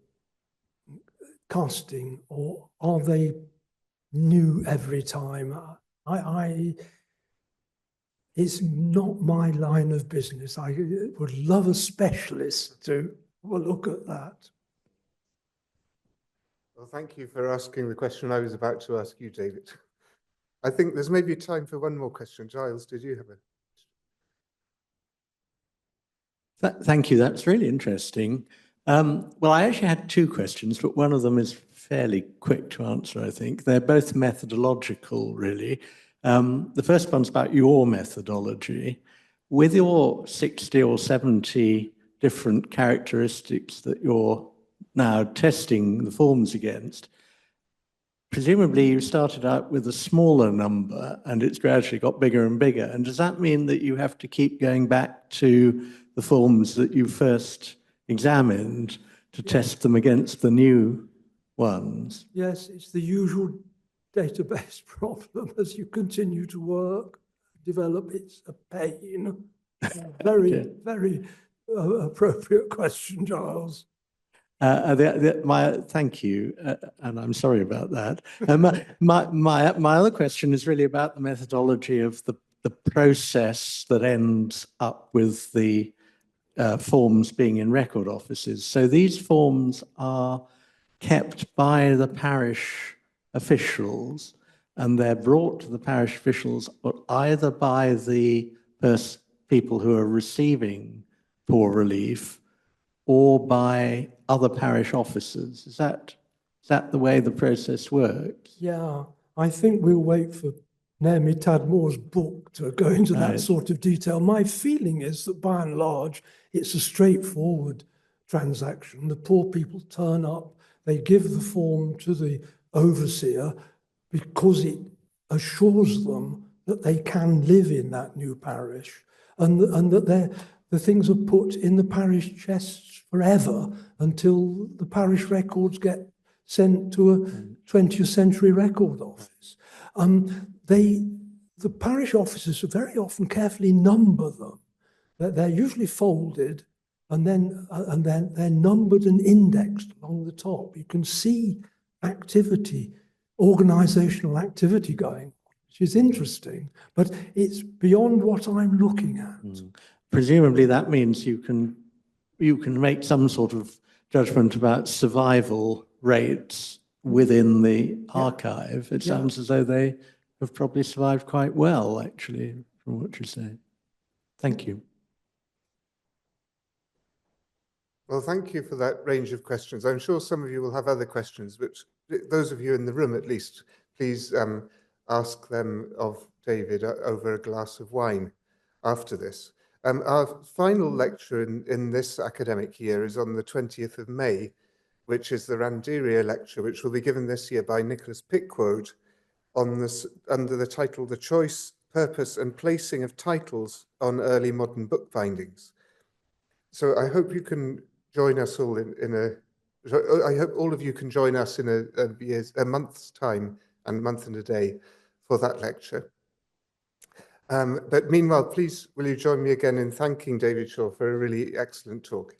[SPEAKER 3] casting, or are they new every time? It's not my line of business. I would love a specialist to have a look at that.
[SPEAKER 1] Well, thank you for asking the question I was about to ask you, David. I think there's maybe time for one more question. Giles, did you have a...
[SPEAKER 8] Thank you. That's really interesting. Well, I actually had two questions, but one of them is fairly quick to answer, I think. They're both methodological, really. The first one's about your methodology. With your 60 or 70 different characteristics that you're now testing the forms against, presumably you started out with a smaller number and it's gradually got bigger and bigger. And does that mean that you have to keep going back to the forms that you first examined to test them against the new ones?
[SPEAKER 3] Yes, it's the usual database problem as you continue to work, develop. It's a pain. Very, very appropriate question, Giles.
[SPEAKER 8] Thank you, and I'm sorry about that. My other question is really about the methodology of the process that ends up with the forms being in record offices. So these forms are kept by the parish officials, and they're brought to the parish officials either by the people who are receiving poor relief or by other parish officers. Is that the way the process works?
[SPEAKER 3] Yeah, I think we'll wait for Naomi Tadmore's book to go into that sort of detail. My feeling is that by and large, it's a straightforward transaction. The poor people turn up, they give the form to the overseer because it assures them that they can live in that new parish, and that the things are put in the parish chests forever until the parish records get sent to a 20th century record office. The parish officers very often carefully number them. They're usually folded, and then they're numbered and indexed along the top. You can see activity, organizational activity going, which is interesting, but it's beyond what I'm looking at.
[SPEAKER 8] Presumably that means you can make some sort of judgment about survival rates within the archive. It sounds as though they have probably survived quite well, actually, from what you're saying. Thank you.
[SPEAKER 1] Well, thank you for that range of questions. I'm sure some of you will have other questions, but those of you in the room at least, please ask them of David over a glass of wine after this. Our final lecture in this academic year is on the 20th of May, which is the Randeria lecture, which will be given this year by Nicholas Pickwoad on this, under the title, The Choice, Purpose and Placing of Titles on Early Modern Bookbindings. So I hope you can join us all I hope all of you can join us in a month's time and month and a day for that lecture. But meanwhile, please, will you join me again in thanking David Shaw for a really excellent talk?